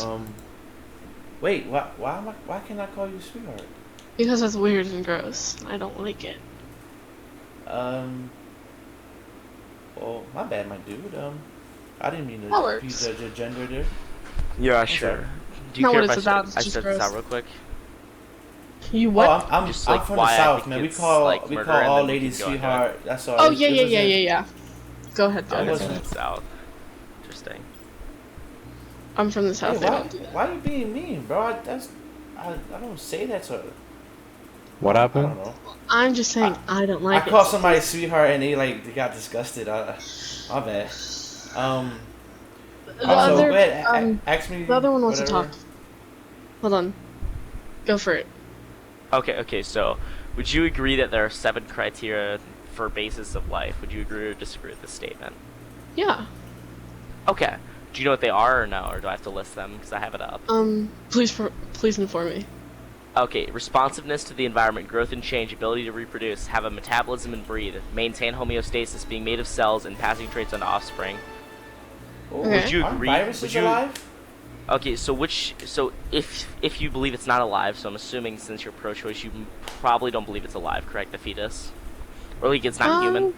Um, wait, why can't I call you sweetheart? Because that's weird and gross. I don't like it. Um, well, my bad, my dude. I didn't mean That to works. prejudge your gender there. Yeah, I'm sure. sorry. Do you Not care what if it's about, it's I just start this gross. out real quick? You Oh, what? I'm Just, I'm like, from the why I south, think man. We it's, call like, murder, and all then we ladies can go into it. sweetheart. That's all. Oh, It yeah. wasn't- Go ahead, go Oh, It ahead. you're wasn't- from the south. Interesting. I'm from the south, Hey, they don't do that. why you being mean, bro? I don't say that to. What I happened? don't know. I'm just saying, I don't like I it. called somebody sweetheart and they got disgusted. My bad. The Also, other, go ahead, ask me. the other one wants to whatever. talk. Hold on. Go for it. Okay, so would you agree that there are 7 criteria for basis of life? Would you agree or disagree with this statement? Yeah. Okay. Do you know what they are or no? Or do I have to list them? Because I have it up. Please inform me. Okay, responsiveness to the environment, growth and change, ability to reproduce, have a metabolism and breathe, maintain homeostasis, being made of cells, and passing traits on offspring. Ooh, Okay. Would you aren't agree? viruses alive? Okay, so if you believe it's not alive, so I'm assuming since you're pro-choice, you probably don't believe it's alive, correct? The fetus, or like it's not human.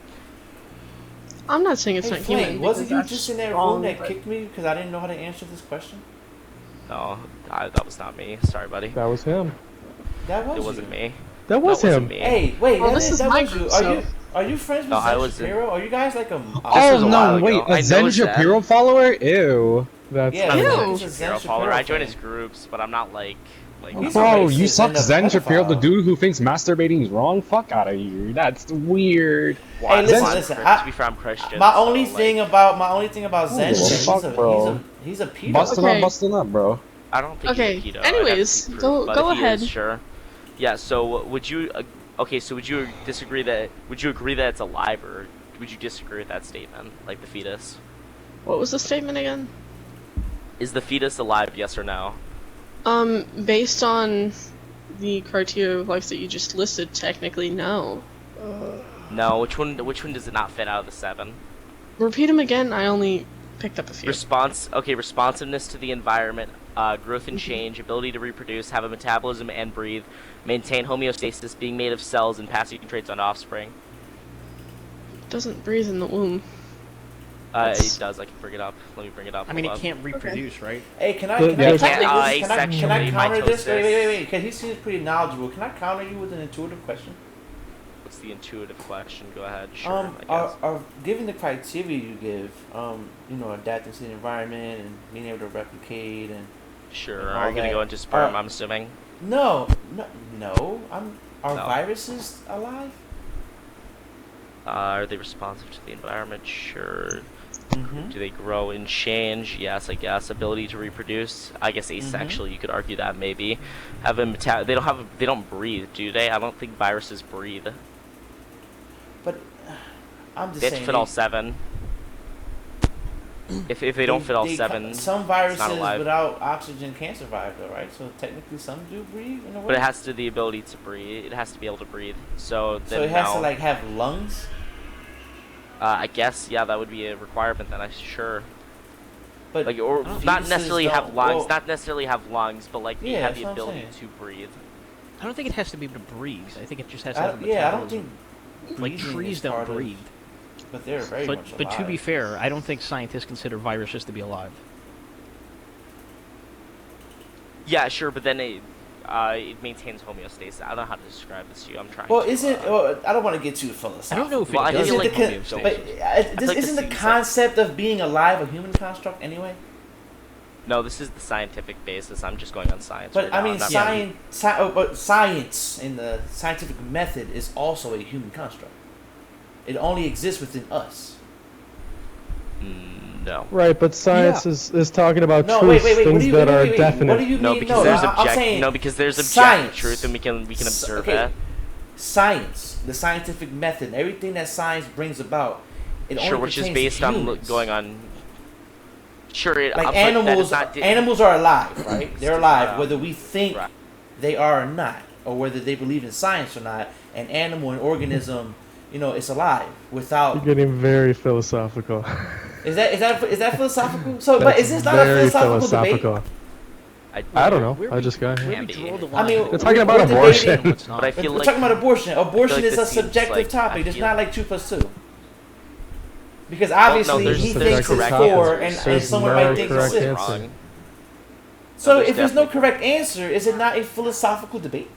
I'm not saying it's Hey, not Flame, human. wasn't because you that's just in that wrong, room that but- kicked me because I didn't know how to answer this question? No, that was not me. Sorry, buddy. That was him. That was It wasn't you. me. That was That wasn't him. me. Hey, wait, Well, that this is that my was you. group, Are so- you friends with No, I Zen wasn't. Shapiro? Are you guys like a? This Oh was a no! while ago. Wait, I a Zen know Zen. Shapiro follower? Ew. That's Yeah, Ew. Zen- Zen Zen Shapiro Shapiro follower. I join fan. his groups, but I'm not like. He's a Bro, you racist suck and a Zen Shapiro, the pedophile. dude who thinks masturbating is wrong? Fuck out of here. That's weird. Why? Hey, Why? listen, To be fair, I'm Christian. My so, only like, thing about Zen Holy is fuck, that bro. he's a pedo. Busting Okay. up, busting up, bro. I don't think Okay, he's a pedo. I'd have to anyways, see proof, go- but go if he ahead. Is, sure. Yeah. So would you? Okay. So would you disagree that? Would you agree that it's alive, or would you disagree with that statement, like the fetus? What was the statement again? Is the fetus alive? Yes or no? Based on the criteria of life that you just listed, technically no. No. Which one? Which one does it not fit out of the 7? Repeat them again. I only picked up a few. Okay, responsiveness to the environment, growth and change, ability to reproduce, have a metabolism and breathe, maintain homeostasis, being made of cells, and passing traits on offspring. Doesn't breathe in the womb. It does. I can bring it up. Let me bring it up. I mean, it Hold on. can't reproduce, right? Hey, can I But can I they counter can't, this? Can I asexually counter this? mitosis. Wait. Because he seems pretty knowledgeable. Can I counter you with an intuitive question? What's the intuitive question? Go ahead. Sure. I guess. Are given the criteria you give, adapting to the environment and being able to replicate and Sure. all Are you gonna that. go into sperm? I'm assuming. no. Are No. viruses alive? Are they responsive to the environment? Sure. Mm-hmm. Do they grow and change? Yes, I guess. Ability to reproduce? I guess asexual. You could argue that maybe. Have a They don't breathe, do they? I don't think viruses breathe. But I'm just They have to saying. fit all 7. If they don't fit all 7, some it's viruses not alive. without oxygen can't survive, though, right? So technically, some do breathe in a way. But it has to the ability to breathe. It has to be able to breathe. So then So it has to now, have lungs. I guess yeah, that would be a requirement. Then I sure. But Like or fetuses not necessarily have don't- lungs. well, Not necessarily have lungs, but like they Yeah, have that's the what I'm ability saying. to breathe. I don't think it has to be able to breathe. I think it just has to I have a don't, yeah, I don't think. metabolism. Like breathing trees is don't part of- breathe. But they're very much But to be alive. fair, I don't think scientists consider viruses to be alive. Yeah, sure, but then it maintains homeostasis. I don't know how to describe this to you. I'm trying. Well, to, isn't? I don't want to get too philosophical. I don't know if Well, I it does feel have like- homeostasis. But like isn't the the seems concept of being alive a human construct anyway? No, this is the scientific basis. I'm just going on science. But right I now. mean, I'm not- but science in the scientific method is also a human construct. It only exists within us. No. Right, but science is talking about No, truths, wait. What things do you? that Wait, are wait, wait. definite. What do you mean? No, because there's I'm saying because there's objective science. truth, and we can observe Okay. that. Science, the scientific method, everything that science brings about, it Sure, only which is pertains based to on humans. going on. Sure, Like but that animals. is not Animals are alive, right? They're alive, Yeah. whether we think Right. they are or not, or whether they believe in science or not. An animal, an organism, it's alive without. You're getting very philosophical. Is that philosophical? So, but That's is this not a very philosophical debate? I don't know. Where I we- just got where here. we draw the I mean, line? We're talking about we're abortion. debating- What's not? But I feel We're like talking about abortion. Abortion like is a this seems subjective like- topic. I It's feel- not like 2 + 2. Because obviously there's- he there's thinks it's subjective 4, topics. and There's someone no might think it's correct 6. answer. wrong. So there's if there's no definitely- correct answer, is it not a philosophical debate?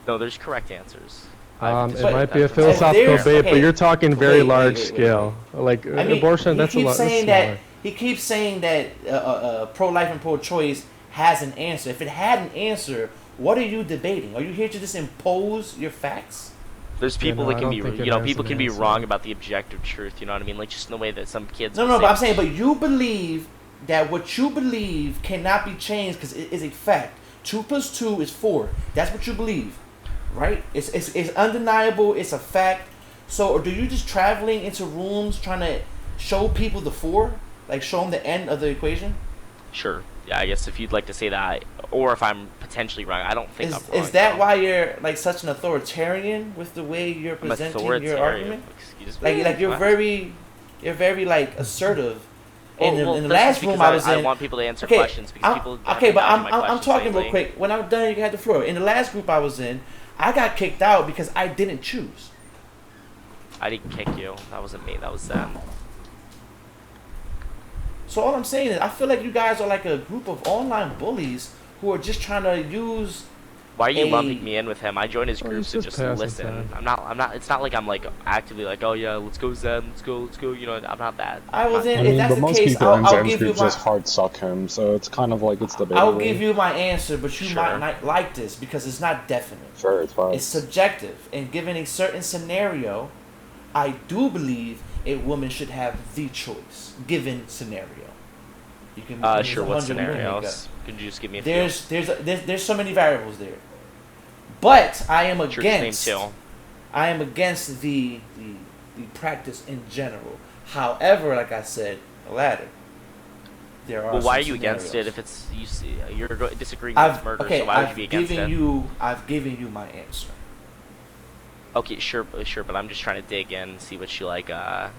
No, there's correct answers. It But- might be a If philosophical there's- debate, but okay. you're talking very Wait, large wait. scale. Like I mean, abortion, that's a he lot. keeps That's saying smaller. that he keeps saying that pro-life and pro-choice has an answer. If it had an answer, what are you debating? Are you here to just impose your facts? There's people no, that I can don't be, think it you know, has people an can be answer. wrong about the objective truth. You know what I mean? Like just in the way that some kids. No, will no, say- but I'm saying, but you believe that what you believe cannot be changed because it is a fact. 2 + 2 is 4. That's what you believe, right? It's undeniable. It's a fact. So, do you just traveling into rooms trying to show people the 4, like show them the end of the equation? Sure. Yeah, I guess if you'd like to say that, or if I'm potentially wrong, I don't think Is I'm wrong. is that though. why you're like such an authoritarian with the way you're I'm presenting authoritarian? your argument? Excuse me. Like you're What? very like assertive. In Well, in the that's last just room because I was in, I want people to answer okay, questions because people. have okay, been but dodging I'm my I'm questions talking real lately. quick. When I'm done, you can have the floor. In the last group I was in, I got kicked out because I didn't choose. I didn't kick you. That wasn't me. That was them. So all I'm saying is, I feel like you guys are like a group of online bullies who are just trying to use. Why are you a- lumping me in with him? I joined his Oh, group he's to just just passing listen. time. I'm not. It's not like I'm like actively like, oh yeah, let's go Zen, let's go. You know, I'm not that. I was in. I If mean, that's but the most case, people I'll in I'll Zen's give you group my. just hard suck him, so it's kind of like it's debatable. I'll give you my answer, but you Sure. might not like this because it's not definite. Sure, it's fine. It's subjective, and given a certain scenario, I do believe a woman should have the choice. Given scenario, you can. there's Sure. 100 What women that scenarios? Could you just give me a few? there's so many variables there, but I am Sure, just against. name two. I am against the practice in general. However, like I said, ladder. There are. Well, why are some you against it scenarios. if it's you see you're disagreeing with murder? So why would you be against it? I've given you my answer. Okay, sure, but I'm just trying to dig in, see what you like. I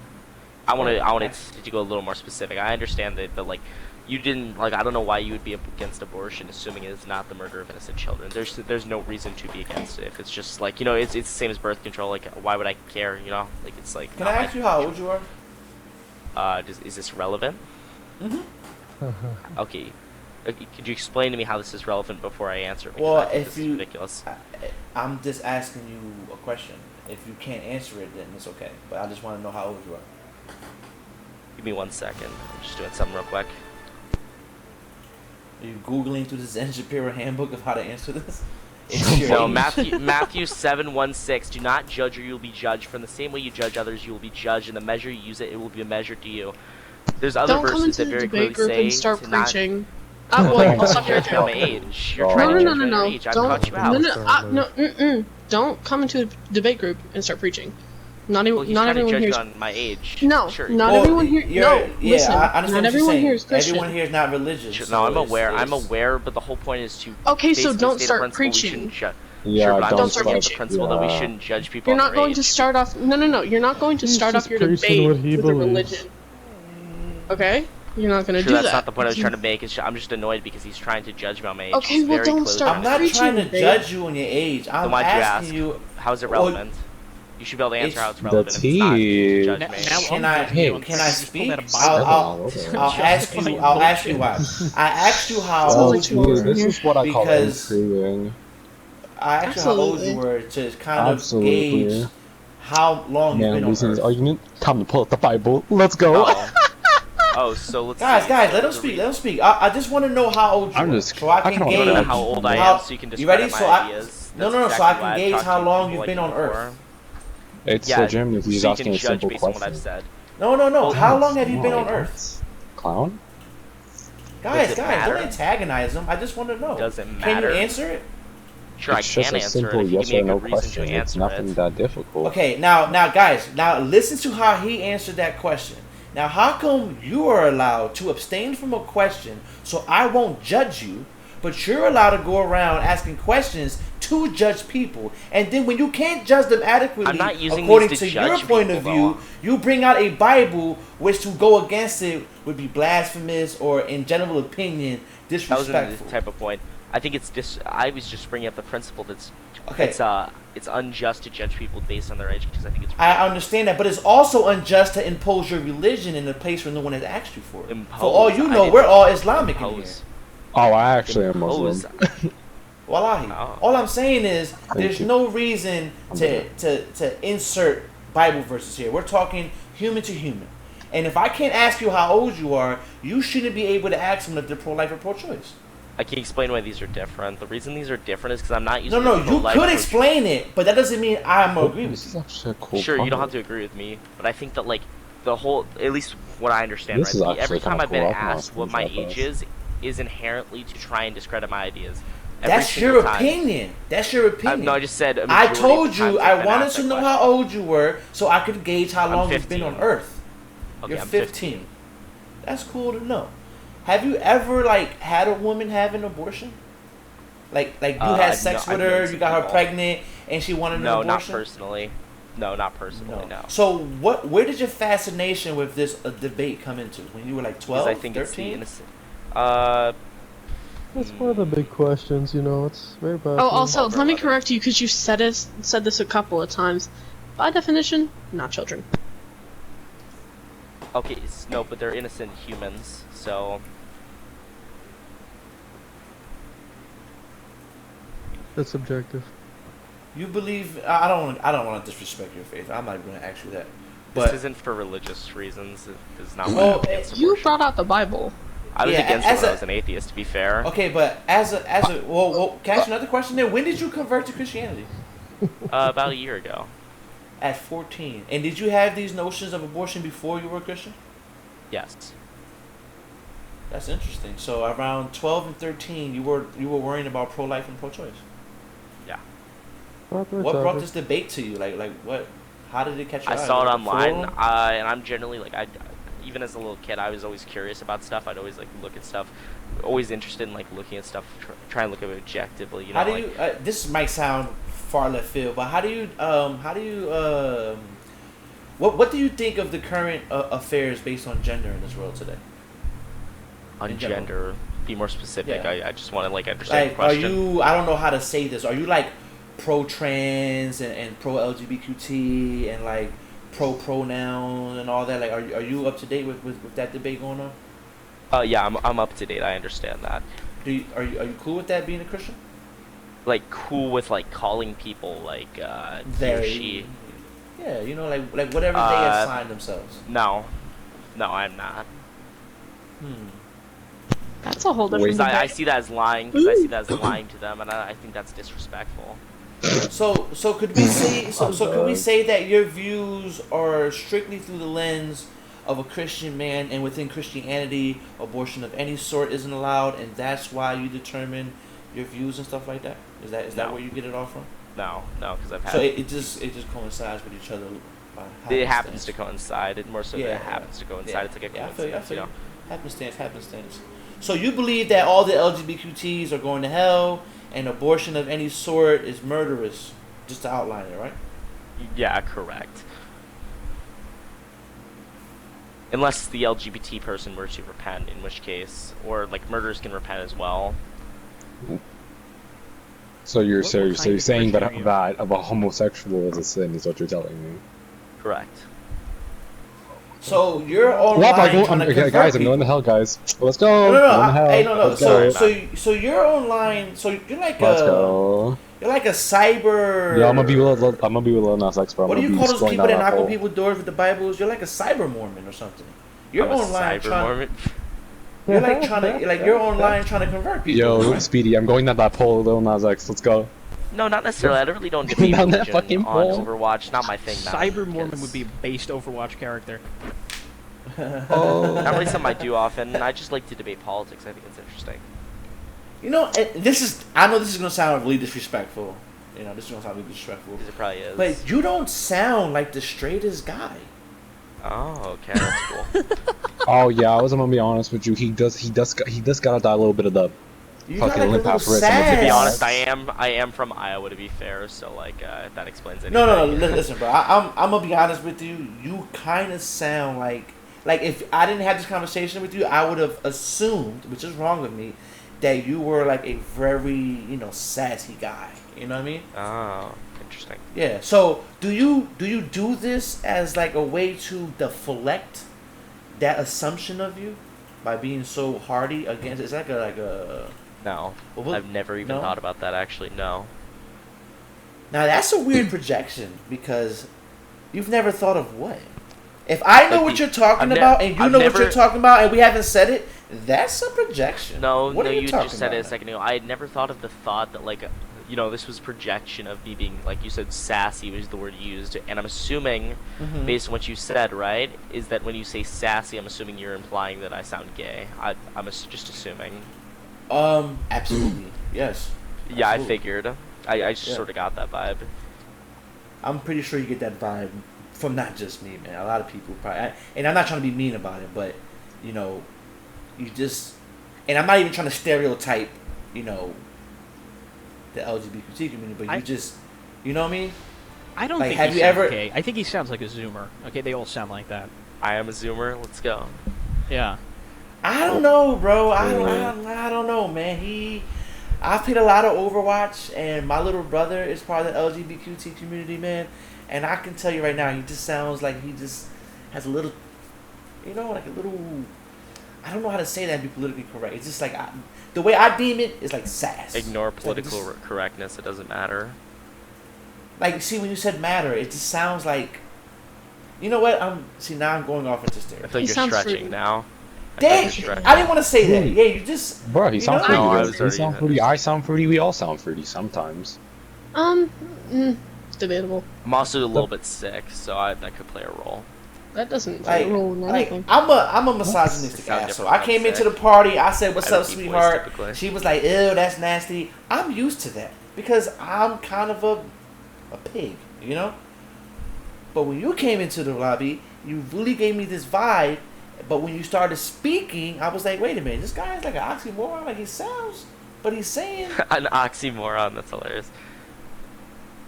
wanted to go a little more specific. I understand that, but like, you didn't like. I don't know why you would be against abortion, assuming it is not the murder of innocent children. There's no reason to be against it. If it's just like it's the same as birth control. Like, why would I care? You know, like it's like. Can I ask you how old you are? Is this relevant? Okay. Could you explain to me how this is relevant before I answer? Because Well, I think if this is you- ridiculous. I'm just asking you a question. If you can't answer it, then it's okay. But I just want to know how old you are. Give me 1 second. I'm just doing something real quick. Are you googling through the Zen Shapiro handbook of how to answer this? It's your No, age. Matthew 7:16. Do not judge, or you will be judged. From the same way you judge others, you will be judged. In the measure you use it will be measured to you. There's other Don't come verses into that the very debate clearly group say and start to not. preaching. Well, I'll stop you right Judge my there. age. You're No, trying to No, judge no, my no, age. I don't. caught you No, out. no, don't come into a debate group and start preaching. Not Well, even, he's not trying to everyone judge here's. you on my age. No, Sure. not Well, everyone here. you're- No, yeah, listen. I understand Not what you're everyone saying. here is Christian. Everyone here is not religious. Sure, so no, I'm it's- aware. I'm it's- aware, but the whole point is to. Okay, so basically don't state a start principle we preaching. shouldn't ju- Yeah, sure, but I'm don't just start stating the preaching. principle that we Yeah. shouldn't judge people. You're on not their going to age. start off. No. You're not going to He's start just off your preaching debate what he with a believes. religion. Okay, you're not going to Sure, do that's that. not the point I was trying to make. I'm just annoyed because he's trying to judge me on my age. Okay, He's well, very don't close start to I'm me. not preaching, trying to babe. judge you on your age. I'm why'd you asking ask? you. How is it Well, relevant? You should be able to answer it's- how it's relevant. the If it's not, you tea. should judge Now, me. now Can I'm I judging you Hey. on can I Christ. You speak? pulled out a I'll Bible. ask you. I'll ask you why. I asked you how Sounds Oh, like old two you hours were. this is what I call Because- intriguing. I asked you how old you Absolutely. were to kind of Absolutely. gauge how long you've Man, been on losing his Earth. argument. Time to pull up the Bible. Let's go. Oh, so let's Guys, see. let So them the speak. re- Let them speak. I just want to know how old you I'm are, just- so I I can kinda You gauge. want to know Gauge. how old I How- am so you can you describe ready? my So I- ideas? No, That's so I exactly can why I've gauge talked to how long people you've like been you on Earth. before. It's Yeah, so Jim, if he's so you asking can a judge simple based on what question. I've said. No. How long have you been on What? Earth? Clown? Guys, Does it don't matter? antagonize them. I just want to know. Does it Can matter? you answer it? Sure, It's I just can a answer it simple if you yes give me or a no good reason question. to It's answer nothing it. that difficult. Okay, now, guys, now listen to how he answered that question. Now, how come you are allowed to abstain from a question so I won't judge you, but you're allowed to go around asking questions to judge people, and then when you can't judge them adequately I'm not using according these to to your judge point of people, view, you bring out a Bible which to go against it would be blasphemous or, in general opinion, That wasn't disrespectful. the type of point. I think it's I was just bringing up the principle that's Okay. it's unjust to judge people based on their age because I think it's I understand that, but it's also unjust to impose your religion in a place where no one has asked you for it. Impose. For all you I know, didn't we're all Islamic in here. impose. Oh, I actually am Impose. Muslim. Wallahi. Oh. All I'm saying is there's you. no reason to insert Bible verses here. We're talking human to human. And if I can't ask you how old you are, you shouldn't be able to ask them if they're pro-life or pro-choice. I can explain why these are different. The reason these are different is because I'm not using. No, the you pro-life could pro- explain it, but that doesn't mean I'm agree This with is you. actually a cool Sure, you don't have topic. to agree with me, but I think that like the whole, at least what I understand, This is right? actually Every time kinda I've been cool. I can asked ask what you my about age is inherently to try and discredit my ideas. Every That's single your time. opinion. That's your opinion. No, I just said. A I majority of told the you times I've I been wanted asked to that know question. how old you were so I could gauge how I'm long you've been 15. on Earth. Okay, You're I'm 15. That's cool to know. Have you ever had a woman have an abortion? Like you had sex with I've known her, some you got her people. pregnant, and she wanted an No, abortion? not personally. No, not personally. No. So where did your fascination with this debate come into? When you were like 12, Because I think 13? it's the innocent. That's one of the big questions, you know. It's very bad. Oh, also, Over let me 11. correct you because you said this a couple of times. By definition, not children. Okay, no, but they're innocent humans, so That's subjective. You believe I don't want to disrespect your faith. I'm not even going to ask you that. this But isn't for religious reasons. It's not. Well, why I'm against You abortion. brought out the Bible. I was yeah, against it as when a- I was an atheist. To be fair, okay, but as a well, can I ask you another question then? When did you convert to Christianity? about a year ago. At 14. And did you have these notions of abortion before you were a Christian? Yes. That's interesting. So around 12 and 13, you were worrying about pro-life and pro-choice. Yeah. What brought this debate to you? Like what? How did it catch your I eye? saw it Like a online, forum? and I'm generally like even as a little kid, I was always curious about stuff. I'd always like look at stuff, always interested in like looking at stuff, try and look at it objectively. You know, How do like, you? This might sound far left field, but how do you? What do you think of the current affairs based on gender in this world today? on in general. gender? Be more specific. Yeah. I just want to like understand the Like, are question. you? I don't know how to say this. Are you like pro-trans and pro-LGBTQT and like pro-pronoun and all that? Like, are you up to date with that debate going on? Yeah, I'm up to date. I understand that. Are you cool with that being a Christian? Like cool with like calling people like he or she. Yeah, you know, like whatever they assign themselves. No, I'm not. That's a whole different Because I debate. see that as lying. Because I see that as lying to them, and I think that's disrespectful. So could we say could we say that your views are strictly through the lens of a Christian man, and within Christianity, abortion of any sort isn't allowed, and that's why you determine your views and stuff like that? Is that No. where you get it all from? No, because I've had. So it just coincides with each other. It happens to coincide. It more so Yeah, that it happens to coincide. It's like a I feel coincidence, you know. Happenstance. So you believe that all the LGBTQTs are going to hell, and abortion of any sort is murderous, just to outline it, right? Yeah, correct. Unless the LGBT person were to repent, in which case, or like murderers can repent as well. So you're What so kind you're of saying Christian that are you? that of a homosexual is a sin, is what you're telling me. Correct. So you're Well, online I'm trying to okay, convert guys, I'm people. going to hell, guys. Let's go. No, Going to hell. hey, no. Let's go. So you're online. So you're like Let's a go. you're like a cyber. Yeah, I'm gonna be with Lil Nas X, bro. What do you I'm call gonna be those scrolling people down that knock on hole. people's doors with the Bibles? You're like a cyber Mormon or something. You're I'm a online cyber trying. Mormon. You're like you're online trying to convert people. Yo, right? Speedy, I'm going down that pole, Lil Nas X. Let's go. No, not necessarily. I really don't debate Down that religion fucking on pole. Overwatch. Not my thing. Now, Cyber Mormon because- would be a based Overwatch character. Oh. Not really something I do often. I just like to debate politics. I think it's interesting. You know, I know this is gonna sound really disrespectful. You know, this is gonna sound really disrespectful. Because it probably is. But you don't sound like the straightest guy. Oh, okay, that's cool. Oh yeah, I was gonna be honest with you. He does got that little bit of the You got Fucking like a limp little ass wrist. sass. To be honest, I am from Iowa, to be fair, so like if that explains anything. No. Listen, bro. I'm gonna be honest with you. You kind of sound like if I didn't have this conversation with you, I would have assumed, which is wrong with me, that you were like a very sassy guy. You know what I mean? Oh, interesting. Yeah. So do you do this as like a way to deflect that assumption of you by being so hardy against? It's like a. No, Well, I've never even no? thought about that actually. No. Now that's a weird projection because you've never thought of what? If I know Like what you're talking I've about and you I've know what never- you're talking about and we haven't said it, that's a projection. No, What no, are you talking just said it a about? second ago. I had never thought of the thought that like, this was projection of me being like you said, sassy was the word used, and I'm assuming, Mhm. based on what you said, right, is that when you say sassy, I'm assuming you're implying that I sound gay. I'm just assuming. Absolutely, yes. Yeah, I Absolutely. figured. I just Yeah. sort of got that vibe. I'm pretty sure you get that vibe from not just me, man. A lot of people probably, and I'm not trying to be mean about it, but you just, and I'm not even trying to stereotype, the LGBT community, but you know what I mean? I don't Like, think have he you sounds ever- gay. I think he sounds like a Zoomer. Okay, they all sound like that. I am a Zoomer. Let's go. Yeah. I don't know, bro. I don't know, man. I've played a lot of Overwatch, and my little brother is part of the LGBTQ community, man. And I can tell you right now, he just sounds like he just has a little, like a little. I don't know how to say that and be politically correct. It's just like the way I deem it is like sass. Ignore It's like political just- correctness. It doesn't matter. Like, see, when you said matter, it just sounds like. You know what? Now I'm going off into I stereotypes. feel like He you're sounds stretching fruity. now. Dang, I didn't want to say that. Yeah, you just. Bro, he sounds know? fruity. No, I bro. was You already- sound fruity. I sound fruity. We all sound fruity sometimes. Debatable. I'm also a little bit sick, so that could play a role. That doesn't play Like, a role in like anything. I'm a misogynistic It sounds asshole. different I when came I'm into sick. the party. I said, "What's I have up, a deep voice, sweetheart?" typically. She was like, "Ew, that's nasty." I'm used to that because I'm kind of a pig, But when you came into the lobby, you really gave me this vibe. But when you started speaking, I was like, "Wait a minute, this guy is like an oxymoron. Like he sounds, but he's saying An oxymoron. That's hilarious.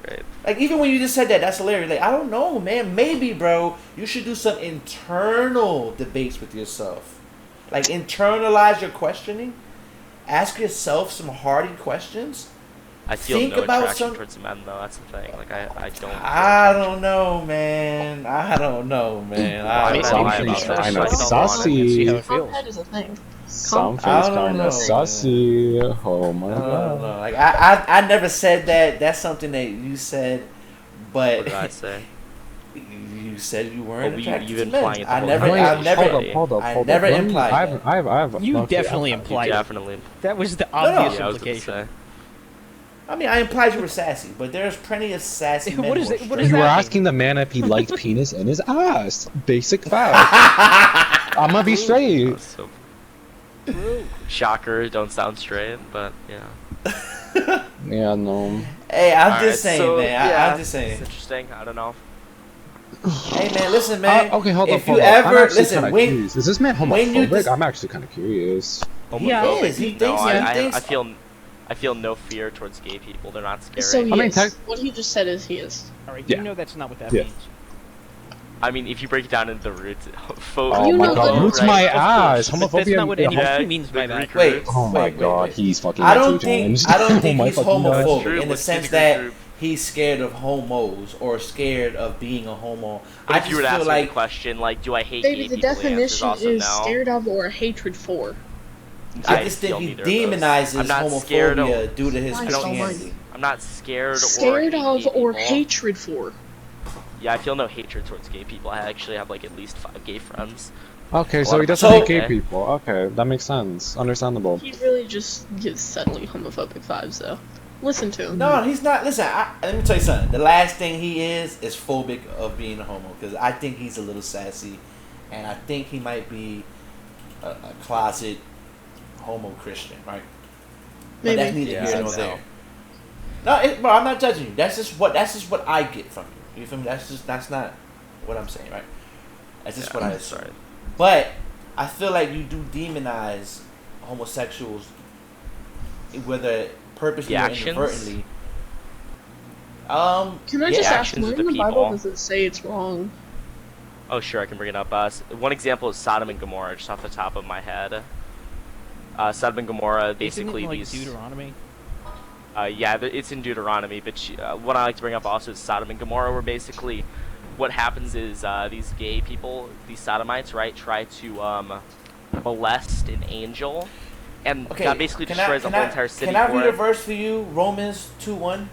Great. like even when you just said that, that's hilarious. Like I don't know, man. Maybe, bro, you should do some internal debates with yourself. Like internalize your questioning. Ask yourself some hardy questions. I feel Think no about attraction some- towards men, though. That's the thing. Like I don't. feel I attraction. don't know, man. I don't know, man. Why I would don't I know. lie Something's about that? kinda Like, I don't want it. sussy. See how it feels. Combat is a thing. Something's I don't kind know, of sussy. Oh my I don't god. know. Like I never said that. That's something that you said, but What did I say? you said you weren't Well, attracted you to implying men. it the I whole never, time. I Wait, never, hold up. I Hold never up. Let me- implied I that. have. You okay, definitely okay. implied it. Definitely. That was the no. obvious Yeah, I was gonna implication. say. I mean, I implied you were sassy, but there's plenty of sassy men. What is who are it- what straight. is You were that mean? asking the man if he liked penis in his ass. Basic fact. I'm gonna be straight. That's so... Shocker. Don't sound straight, but yeah. Yeah, no. Hey, I'm Alright, just saying, so, man. yeah, I'm just saying. It's interesting. I don't know. Hey, man, listen, man. Okay, hold up. If hold you up. I'm ever actually listen, kinda when curious. Is this man when you homophobic? dis- I'm actually kind of curious. he is, he No, thinks, he I thinks. I feel no fear towards gay people. They're not scary. So he I mean, is. tech- What he just said is he is. Alright, Yeah. you know that's not what that Yeah. means. I mean, if you break it down into the roots, Oh You my know god, that- roots right? my Of course. ass. But that's Homophobia. not what yeah, anyone Yeah, means by the that. Greek Wait, roots. Oh my wait, god, wait. he's fucking. I me don't 2 think times. I don't Oh think my he's fucking God. homophobic true. in the Let's see sense the Greek that group. he's scared of homos or scared of being a homo. But I if just you were to feel ask me the like question, like, do I hate Baby, gay the people? The answer is definition also is no. scared of or hatred for. I just think feel he neither of those. demonizes I'm not scared homophobia of- due to his Christ Christianity. I'm not scared Scared or hate of gay or people. hatred for. Yeah, I feel no hatred towards gay people. I actually have like at least 5 gay friends. Okay, A so lot he of doesn't So- hate gay okay. people. Okay, that makes sense. Understandable. He really just gives subtly homophobic vibes, though. Listen to him. No, he's not. Listen, let me tell you something. The last thing he is phobic of being a homo because I think he's a little sassy, and I think he might be a closet homo Christian, right? But that's Maybe. neither Yeah, here I nor don't there. No, bro, I'm not judging you. That's just what I get from you. You feel me? That's not what I'm saying, right? That's just what I assume. But I feel like you do demonize homosexuals whether purposely The or actions? inadvertently. Can I yeah, just ask, actions where of in the the Bible people. does it say it's wrong? Oh, sure, I can bring it up. One example is Sodom and Gomorrah, just off the top of my head. Sodom and Gomorrah, basically Isn't it, like, these. Deuteronomy? Yeah, it's in Deuteronomy, but what I like to bring up also is Sodom and Gomorrah, where basically what happens is these gay people, these sodomites, right, try to molest an angel, and Okay. God basically destroys the whole entire city. Can I for read it. a verse for you? Romans 2:1.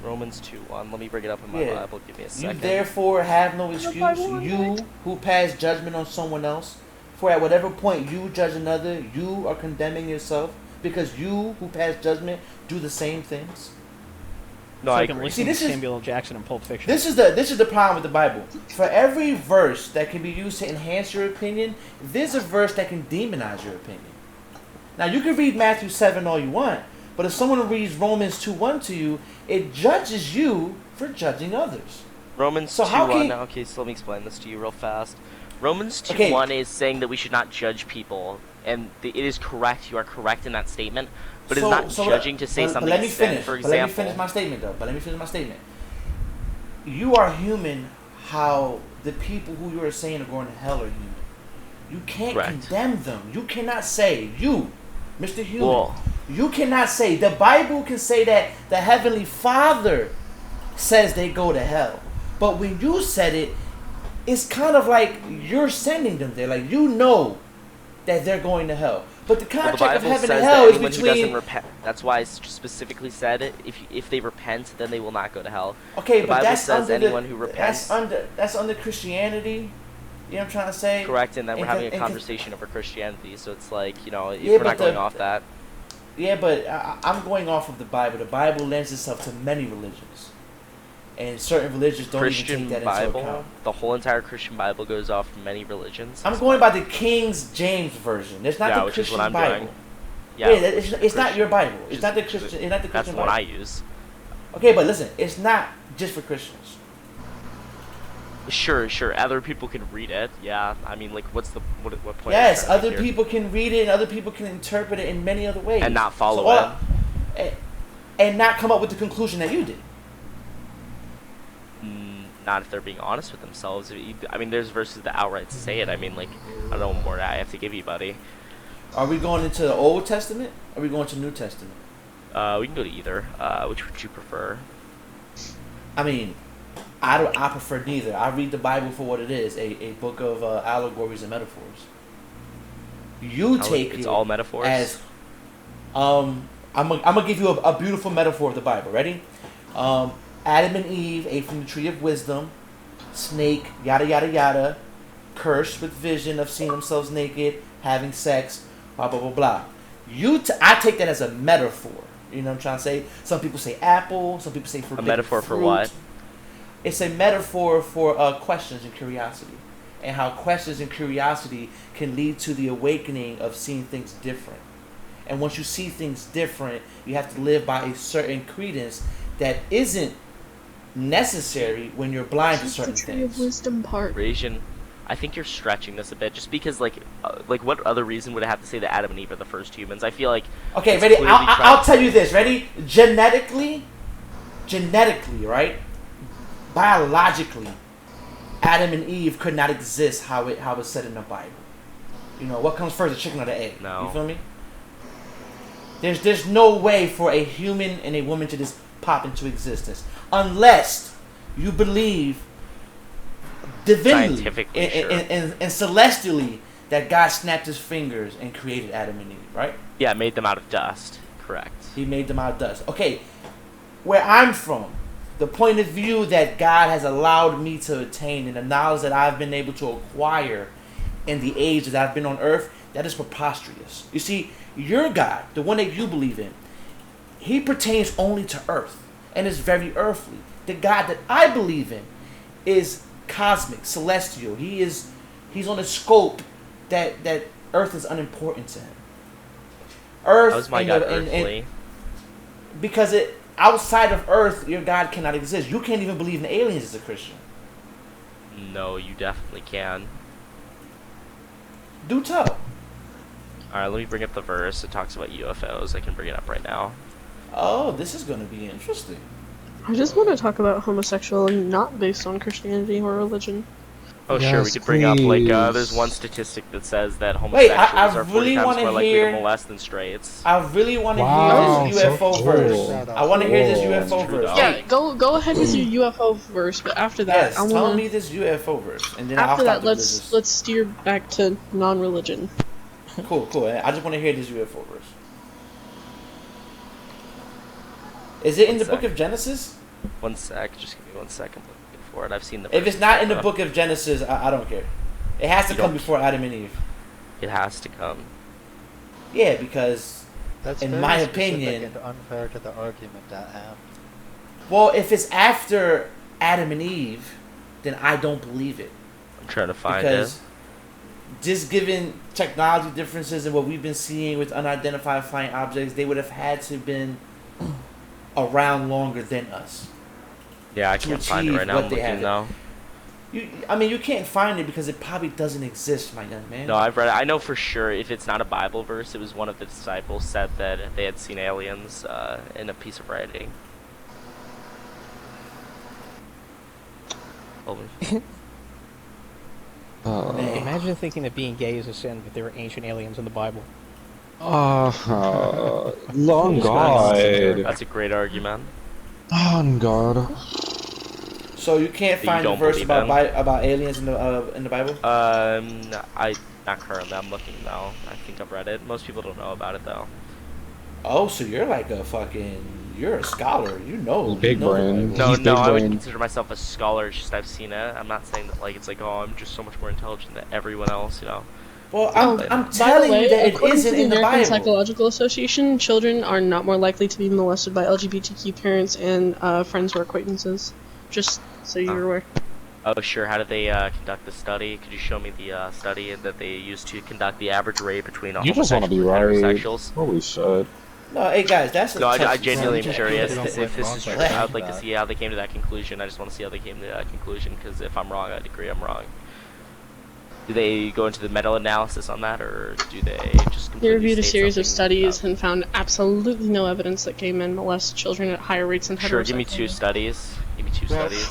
Romans 2:1. Let me bring it up in my Yeah. Bible. Give me a You second. therefore have no excuse, Bible you who pass judgment on someone else. For at whatever point you judge another, you are condemning yourself, because you who pass judgment do the same things. No, It's I like I'm agree. listening See, this to is- Samuel L. Jackson in Pulp Fiction. This is the problem with the Bible. For every verse that can be used to enhance your opinion, there's a verse that can demonize your opinion. Now you can read Matthew 7 all you want, but if someone reads Romans 2:1 to you, it judges you for judging others. Romans So how 2:1. can- Okay, so let me explain this to you real fast. Romans Okay. 2:1 is saying that we should not judge people, and it is correct. You are correct in that statement, but it's not judging to say something. Let me is sin. finish. For But let me example, finish my statement, though. But let me finish my statement. You are human. How the people who you are saying are going to hell are human. You can't Correct. condemn them. You cannot say, you, Mr. Human. Well- You cannot say. The Bible can say that the Heavenly Father says they go to hell. But when you said it, it's kind of like you're sending them there. Like, you know that they're going to hell. But the well, the contract of Bible heaven says and that hell is anyone who doesn't between. repent. That's why it's specifically said if they repent, then they will not go to hell. Okay, The but Bible that's says under anyone who repents. That's under Christianity. You know what I'm trying to say? Correct, and then we're And having a and conversation over Christianity, so it's like, if Yeah, we're but not going the- off that. Yeah, but I'm going off of the Bible. The Bible lends itself to many religions, and certain religions don't even Christian take that into Bible, account. the whole entire Christian Bible goes off many religions. I'm going by the King James version. It's not Yeah, the which is Christian what I'm Bible. doing. Yeah, it's not your Bible. which It's is- not the Christian. It's not the That's Christian the one Bible. I use. Okay, but listen, it's not just for Christians. Sure. Other people can read it. Yeah, I mean, like, what point? are you Yes, trying to other make here? people can read it, and other people can interpret it in many other ways, And not follow and not come up with the conclusion that you did. Not if they're being honest with themselves. I mean, there's verses that outright say it. I mean, like, I don't know what more I have to give you, buddy. Are we going into the Old Testament? Or are we going to New Testament? We can go to either. Which would you prefer? I mean, I prefer neither. I read the Bible for what it is, a book of allegories and metaphors. You take It's it all metaphors. as I'm gonna give you a beautiful metaphor of the Bible. Ready? Adam and Eve ate from the tree of wisdom. Snake, yada yada yada, cursed with vision of seeing themselves naked, having sex, blah blah blah blah. I take that as a metaphor. You know what I'm trying to say? Some people say apple. Some people say forbidden metaphor for fruit. what? It's a metaphor for questions and curiosity, and how questions and curiosity can lead to the awakening of seeing things different. And once you see things different, you have to live by a certain credence that isn't necessary when you're blind to Just the certain tree of things. wisdom part. Rajiin, I think you're stretching this a bit, just because, like what other reason would it have to say that Adam and Eve are the first humans? I feel like. Okay, it's ready? clearly I'll tell you this. Ready? Genetically, right? Biologically, Adam and Eve could not exist how it's said in the Bible. You know, what comes first, the chicken or the egg? No. You feel me? There's no way for a human and a woman to just pop into existence unless you believe divinely Scientifically, sure. and celestially that God snapped his fingers and created Adam and Eve, right? Yeah, made them out of dust. Correct. He made them out of dust. Okay, where I'm from, the point of view that God has allowed me to attain and the knowledge that I've been able to acquire in the age that I've been on earth, that is preposterous. You see, your God, the one that you believe in, he pertains only to earth and is very earthly. The God that I believe in is cosmic, celestial. He's on a scope that earth is unimportant to him. Earth, How is my and God the- and- earthly? because outside of earth, your God cannot exist. You can't even believe in aliens as a Christian. No, you definitely can. Do tell. All right, let me bring up the verse. It talks about UFOs. I can bring it up right now. Oh, this is gonna be interesting. I just want to talk about homosexuality not based on Christianity or religion. Oh, sure, we Yes, could bring up, like, there's please. one statistic that says that Wait, homosexuals I are 40 really times wanna more likely hear- to molest than straights. I really want to Wow, hear this so UFO cool. verse. I want to hear this Cool. UFO It's true, verse. though. Yeah, Wait, go ahead with your UFO verse, but after that, yes, I tell want me to. this UFO verse, and then I'll After stop that, the let's business. steer back to non-religion. Cool. I just want to hear this UFO verse. Is it in the book of Genesis? 1 sec, just give me 1 second. Looking for it. I've seen the. If it's verse not in the before. book of Genesis, I don't care. It has to You come don't- before Adam and Eve. It has to come. Yeah, because That's in very my specific opinion- and unfair to the argument at hand. well, if it's after Adam and Eve, then I don't believe it. I'm trying to find Because it. just given technology differences and what we've been seeing with unidentified flying objects, they would have had to been around longer than us. Yeah, I to can't find it achieve right now. what I'm they looking have. though. You can't find it because it probably doesn't exist, my young man. No, I've read it. I know for sure if it's not a Bible verse, it was one of the disciples said that they had seen aliens in a piece of writing. Hold on. Man. Imagine thinking that being gay is a sin, but there are ancient aliens in the Bible. Long God. That's a great argument. On God. So you can't You find a don't verse believe about them? about aliens in the Bible. I not currently. I'm looking now. I think I've read it. Most people don't know about it though. Oh, so you're like you're a scholar. You know. Big you know the brain. Bible. No, He's no, big I would brain. consider myself a scholar. It's just I've seen it. I'm not saying that like it's like oh I'm just so much more intelligent than everyone else. You know. Well, Oh, I'm By the telling way, you that it according isn't to the in the American Bible. Psychological Association, children are not more likely to be molested by LGBTQ parents and friends or acquaintances. Just so you're aware. Oh sure. How did they conduct the study? Could you show me the study that they used to conduct the average rate between You just want to homosexuals be and right. heterosexuals? Holy shit. No, hey guys, that's a No, I tough genuinely am just curious don't if went this wrong is by true. saying I would like to that. see how they came to that conclusion. I just want to see how they came to that conclusion because if I'm wrong, I'd agree I'm wrong. Do they go into the meta-analysis on that, or do they just They completely reviewed a state series of something studies about- and found absolutely no evidence that gay men molest children at higher rates than heterosexual Sure, give me two studies. Give me two studies.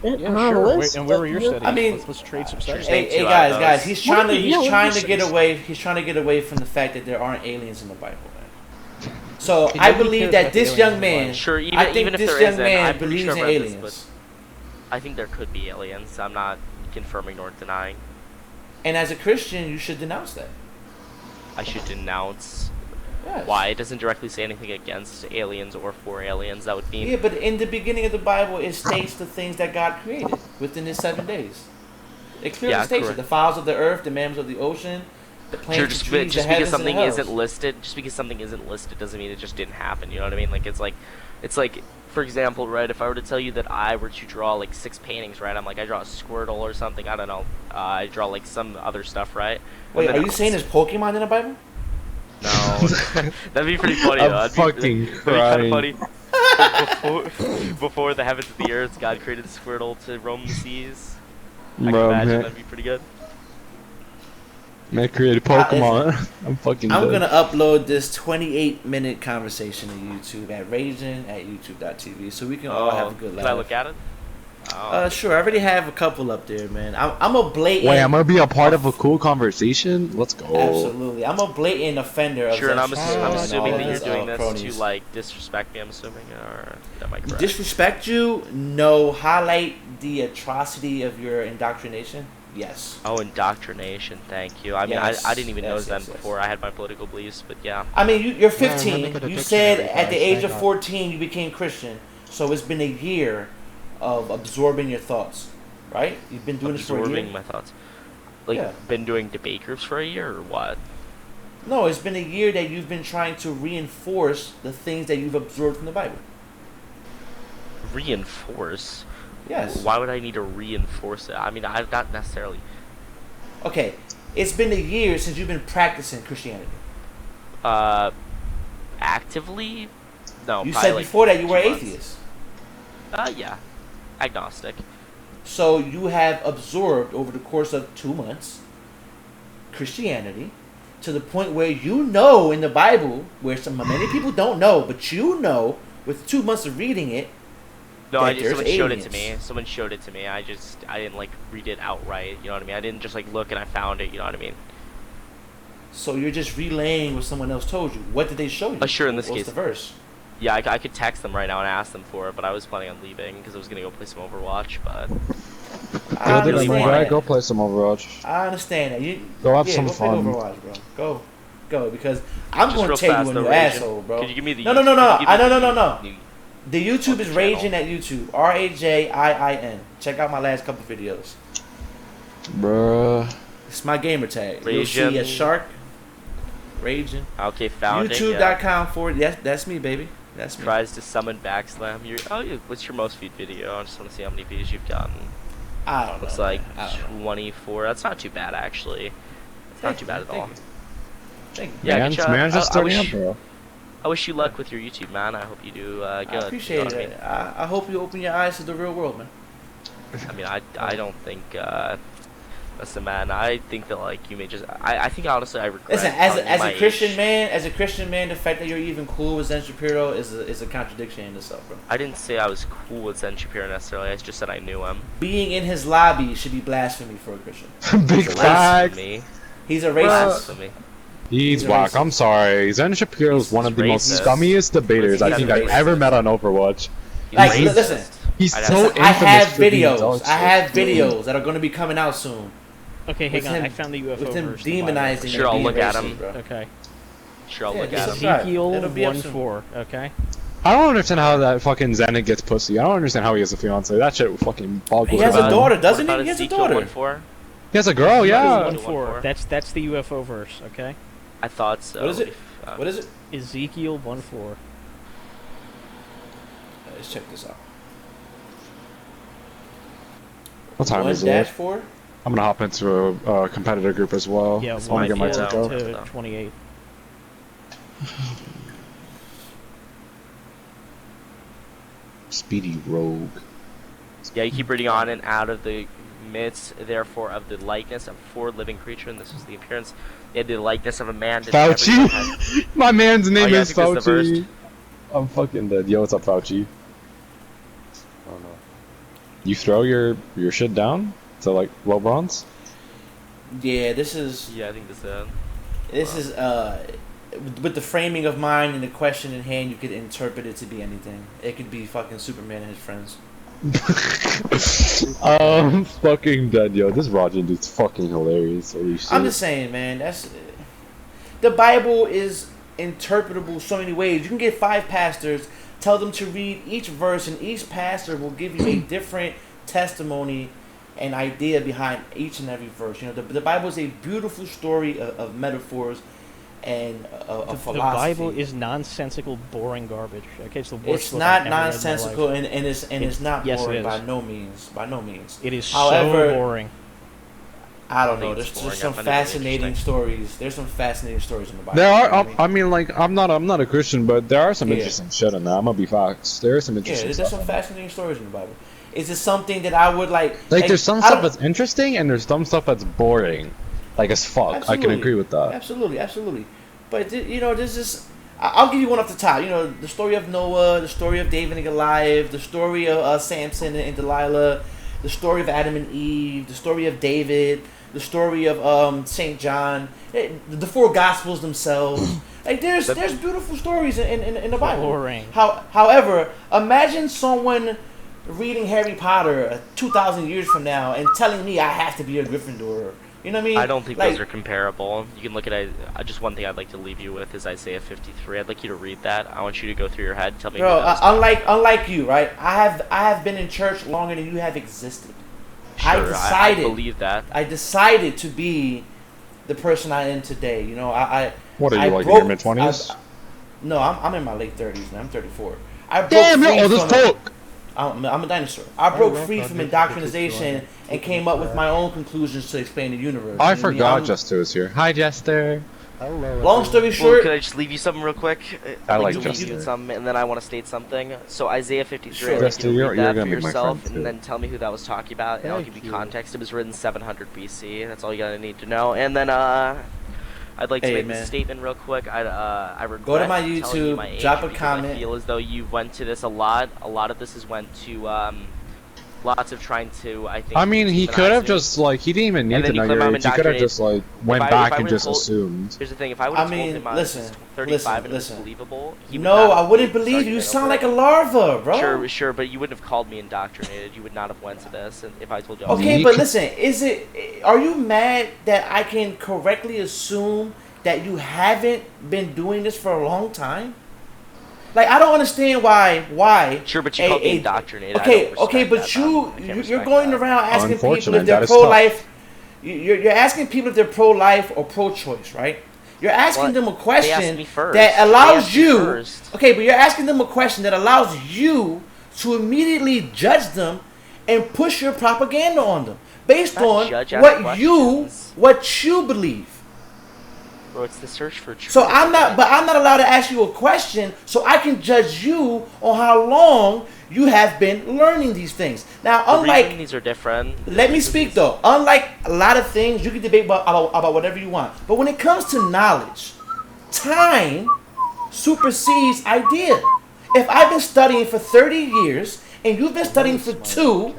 Yeah, And where were your studies? I mean- let's trade some studies. Name Hey two guys, out of guys, those. he's trying to get says. away. He's trying to get away from the fact that there aren't aliens in the Bible, man. So Hey, I nobody believe cares that about the this aliens young in the man, Bible. Sure, even, I think even if this there young isn't, man I'm pretty believes sure in I've read this, aliens. but I think there could be aliens. I'm not confirming nor denying. And as a Christian, you should denounce that. I should denounce. Yes. Why? It doesn't directly say anything against aliens or for aliens. That would mean Yeah, but in the beginning of the Bible, it states the things that God created within His 7 days. It clearly Yeah, states correct. it: the fowls of the earth, the mammals of the ocean, the plants, sure, the just, trees, just the because heavens, and the something hells. isn't listed, doesn't mean it just didn't happen. You know what I mean? Like it's like, for example, right? If I were to tell you that I were to draw like 6 paintings, right? I'm like, I draw a Squirtle or something. I don't know. I draw like some other stuff, right? Wait, And then are you saying there's Pokemon in the Bible? No, that'd be pretty funny though. I'm fucking That'd be kind of crying. funny. Before the heavens and the earth, God created the Squirtle to roam the seas. I can Bro, imagine man, that'd be pretty good. man created Pokemon. I'm fucking I'm dead. gonna upload this 28-minute conversation to YouTube at Rajiin at YouTube.tv so we can all have a good Can laugh. I look at it? Oh. Sure. I already have a couple up there, man. I'm a blatant. Wait, I'm gonna be a part of a cool conversation? Let's go. Absolutely. I'm a blatant offender of Sure, and I'm Zen assuming, and all that you're his, doing this cronies. to like disrespect me. I'm assuming, or am I correct? Disrespect you? No. Highlight the atrocity of your indoctrination? Yes. Oh, indoctrination. Thank you. I mean, Yes, I didn't even know yes, that yes. before I had my political beliefs, but yeah. I mean, you're Yeah, let 15. me get a You dictionary, said at the guys. age Hang of on. 14 you became Christian. So it's been a year of absorbing your thoughts, right? You've been doing this for a Absorbing year? my thoughts. Like, Yeah. been doing debate groups for a year or what? No, it's been a year that you've been trying to reinforce the things that you've absorbed from the Bible. Reinforce? Yes. Why would I need to reinforce it? I mean, I've not necessarily. Okay, it's been a year since you've been practicing Christianity. Actively? No. You probably said like before that you were 2 months. atheist. Yeah. Agnostic. So you have absorbed over the course of 2 months Christianity, to the point where you know in the Bible, where many people don't know, but you know with 2 months of reading it. No, that there's someone showed it to aliens. me. Someone showed it to me. I didn't like read it outright. You know what I mean? I didn't just like look and I found it. You know what I mean? So you're just relaying what someone else told you. What did they show you? Sure. In this What's case, the verse? yeah, I could text them right now and ask them for it, but I was planning on leaving because I was gonna go play some Overwatch. But I Go there, understand my guy. that. Go play some Overwatch. I understand that. You Go have yeah, some go fun. Play Overwatch, bro. Go because I'm just going real to tell fast, you though, when you Rajiin, asshole, bro. Could you give me the No. YouTube- No. The YouTube is channel? Rajiin at YouTube. Rajiin. Check out my last couple videos. Bruh. It's my gamer tag. You'll see a Rajiin. shark. Rajiin. Okay, found it. Yeah. YouTube.com/. Yes, that's me, baby. That's me. Tries to summon backslam. What's your most viewed video? I just want to see how many views you've gotten. I don't know. Looks like man. I don't know. 24. That's not too bad, actually. It's not too bad at all. Thank you. Yeah, man's good job. just I starting wish- up, bro. I wish you luck with your YouTube, man. I hope you do good. I appreciate you know what it. I hope you open your eyes to the real world, man. I mean, I don't think. Listen, man. I think that like you may just. I think honestly I regret. Listen, telling you as my a Christian age. man, the fact that you're even cool with Zen Shapiro is a contradiction in itself, bro. I didn't say I was cool with Zen Shapiro necessarily. I just said I knew him. Being in his lobby should be blasphemy for a Christian. Big facts. Blasphemy. He's a racist. Blasphemy. He's He's a whack. racist. I'm sorry. Zen Shapiro is one of the most racist. scummiest debaters I He's think a I've racist. ever met on Overwatch. He's Like, racist. listen, He's I'd so have to- I have infamous for being videos. dog I shit. have videos that are going to be coming out soon. Okay, hang With on. him- I found the UFO With him verse. in the Bible. demonizing. Sure, and I'll being look at racist, him. bro. Okay. Sure, I'll Yeah, look just at him. subscribe. Ezekiel It'll be up soon. 1:4. Okay. I don't understand how that fucking Zenit gets pussy. I don't understand how he has a fiance. That shit fucking boggles He my has a mind. daughter, What doesn't about he? He has a Ezekiel daughter. 1:4? He has a girl, yeah. 1:4. That's the UFO verse. Okay. I thought so. What is it? What is it? Ezekiel 1:4. Let's check this out. What time is it? 1-4. I'm gonna hop into a competitor group as well. Yeah, I wanna get my might be tick out. out. to 28. Speedy Rogue. Yeah, you keep reading on and out of the midst, therefore, of the likeness of four living creature, and this is the appearance. They had the likeness of a man. Did everyone have- Fauci! My man's name yeah, I is think that's the Fauci. I'm fucking dead. Yo, what's up, Fauci? I don't know. You throw your shit down to like low bronze? Yeah, this is Yeah, I think this is with the framing of mind and the question in hand, you could interpret it to be anything. It could be fucking Superman and his friends. I'm fucking dead, yo. This Rajiin dude's fucking hilarious. Holy shit. I'm just saying, man. That's the Bible is interpretable so many ways. You can get 5 pastors, tell them to read each verse, and each pastor will give you a different testimony and idea behind each and every verse. You know, the Bible is a beautiful story of metaphors and The philosophy. Bible is nonsensical, boring garbage. Okay, it's the worst. It's book not I've ever read in my nonsensical life. and it's not Yes, it boring is. by no means. By no means. It is However, so boring. I don't I know. think There's it's boring. some I find it really fascinating interesting. stories. There's some fascinating stories in the Bible. There you know are. what I mean? I mean, like, I'm not a Christian, but there are some Yeah. interesting shit in there. I'm gonna be facts. There is some Yeah, interesting there's stuff. some in there. fascinating stories in the Bible. Is it something that I would like? Like, there's some I stuff don't- that's interesting, and there's some stuff that's boring. Like as fuck. I can Absolutely. agree with that. Absolutely. But you know, this is. I'll give you one off the top. You know, the story of Noah, the story of David and Goliath, the story of Samson and Delilah, the story of Adam and Eve, the story of David, the story of Saint John, the 4 Gospels themselves. Like there's beautiful stories in the Bible. Boring. However, imagine someone reading Harry Potter 2,000 years from now and telling me I have to be a Gryffindor. You know what I mean? I don't think Like, those are comparable. You can look at it. Just one thing I'd like to leave you with is Isaiah 53. I'd like you to read that. I want you to go through your head. Tell me. Bro, who that was. unlike you, right? I have been in church longer than you have existed. Sure, I believe that. I decided to be the person I am today. You know, What are you I like in broke- your mid 20s? No, I'm in my late 30s, man. I'm 34. I broke Damn, you're free old as from- fuck. I'm a dinosaur. I broke love free that from dude. indoctrination and came up with my own conclusions to explain the universe. I You know what forgot mean? Jester was here. Hi, Jester. Hello. Long story Well, short, could I just leave you something real quick? I I'd like to leave Jester. you with something, and then I want to state something. So Isaiah 53, Sure. I'd like you Jester, to you're read that gonna for be my yourself, friend, and too. then tell me who that was talking about, and I'll Thank give you you. context. It was written 700 BC. That's all you gotta need to know. And then I'd like to Hey, make man. this statement real quick. I regret Go to my telling you YouTube, my age drop a because comment. I feel as though you went to this a lot. A lot of this has went to lots of trying to, I think. I mean, he could demonize have me. just like he didn't even And need then to you know claim your I'm age. He could have indoctrinated. just like went If I back and would've just told- assumed. Here's the thing: if I would have told him I was listen, 35 and it listen. was believable, he would No, not I have wouldn't made this believe you. You argument sound over like it. a larva, bro. Sure, but you wouldn't have called me indoctrinated. You would not have went to this, and if I told you. I was Okay, You but can- listen, are you mad that I can correctly assume that you haven't been doing this for a long time? Like, I don't understand why. Sure, but you called me indoctrinated. I Okay, don't respect okay, but that, man. I can't you're respect going that. around asking people Unfortunate, if they're that is tough. pro-life. You're asking people if they're pro-life or pro-choice, right? You're asking Well, them a they asked question me first. that They allows asked me you. first. Okay, but you're asking them a question that allows you to immediately judge them and push your propaganda on them based Not on judge, ask what you believe. Bro, it's the search for truth. So I'm not allowed to ask you a question so I can judge you on how long you have been learning these things. Now, The reason unlike, these are different. let me speak though. Unlike a lot of things, you can debate about whatever you want. But when it comes to knowledge, time supersedes idea. If I've been studying for 30 years and you've been studying for 2,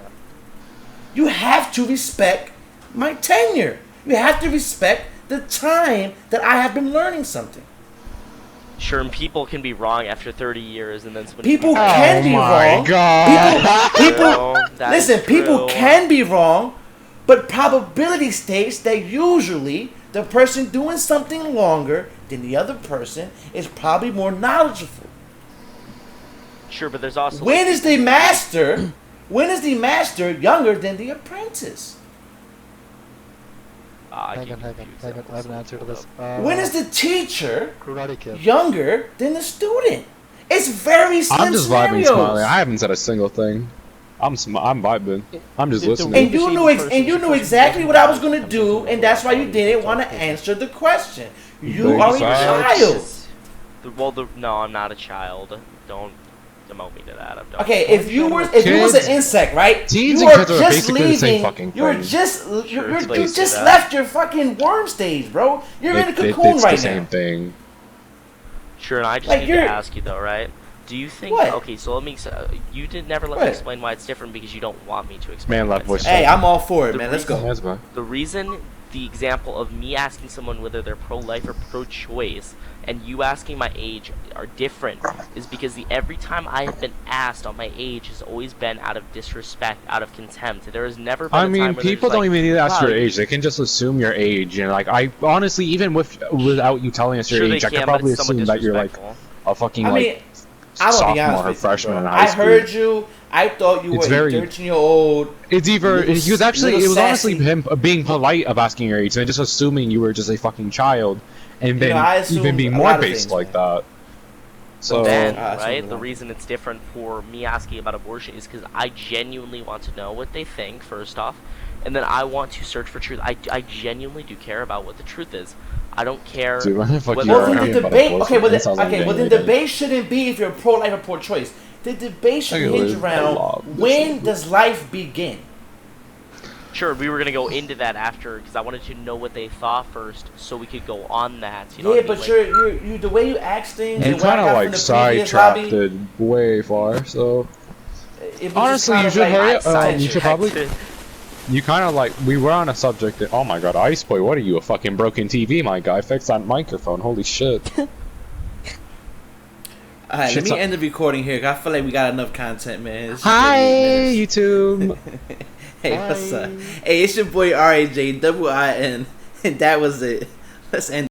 you have to respect my tenure. You have to respect the time that I have been learning something. Sure, and people can be wrong after 30 years, and then somebody People can can be my wrong. God. People, That is listen, people true. can be wrong, but probability states that usually the person doing something longer than the other person is probably more knowledgeable. Sure, but there's also. When is the master younger than the apprentice? I Hang give on, you hang a few on. I have examples. an answer to this. When is the teacher Karate Kid. younger than the student? It's very slim I'm just vibing, scenarios. smiling. I haven't said a single thing. I'm vibing. I'm just The listening. And you Maybe knew see the and you person knew who's exactly doesn't what I was know going to comes do, into and the that's why you world. didn't want to answer the question. You Thank are you, a Cyrus. child. No, I'm not a child. Don't demote me to that. I'm done. Okay, if you was an insect, right? Teens you and are kids are just basically the same leaving. fucking You were thing. just Sure, you please just do that. left your fucking worm stage, bro. You're in a cocoon it's right the same now. thing. Sure, and I just Like, need to you're- ask you though, right? Do you think? What? Okay, so let me. You did never let What? me explain why it's different because you don't want me to explain. Man, why left it's voice. different. Hey, I'm all for it, The man. Let's reason- go. That's fine. The reason, the example of me asking someone whether they're pro-life or pro-choice, and you asking my age are different, is because every time I have been asked on my age has always been out of disrespect, out of contempt. There has never been. I a mean, time where they're people just don't like, even need to ask "Wow, your age. They can just assume your age. And like, I honestly, even without you telling us your Sure, they age, I can, could but probably it's somewhat assume that you're like disrespectful. a fucking I mean, like I'm gonna be sophomore honest or with you, freshman bro. in high I school. heard you. I thought you It's were very- a 13-year-old. It's either Little- he was actually little it was honestly sassy. him being polite of asking your age and just assuming you were just a fucking child, and You then know, I assume even being a more lot of based things, like man. that. So Then, I assume right, a the lot. reason it's different for me asking about abortion is because I genuinely want to know what they think, first off, and then I want to search for truth. I genuinely do care about what the truth is. I don't care. dude, what the fuck Well, you Well, are then arguing the about debate. abortion? Okay, well, That sounds like the getting debate shouldn't be if you're pro-life or pro-choice. The debate should Okay, hinge well, around law, when this does life begin. Sure, we were gonna go into that after because I wanted to know what they thought first, so we could go on that. You know Yeah, what I but mean? you the way you ask things. You and what I kind of got like from the previous sidetracked lobby, it way far. So it was just honestly, kind you of should like, hurry I up. You should sidetracked probably. it. You kind of like we were on a subject that, oh my god, Ice Boy, what are you, a fucking broken TV, my guy? Fix that microphone, holy shit. All right, let Shit's me up. end the recording here. 'Cause I feel like we got enough content, man. It's Hi 38 minutes. YouTube. Hey, what's up? Hey, it's your boy RAJ, double IN, and that was it. Let's end.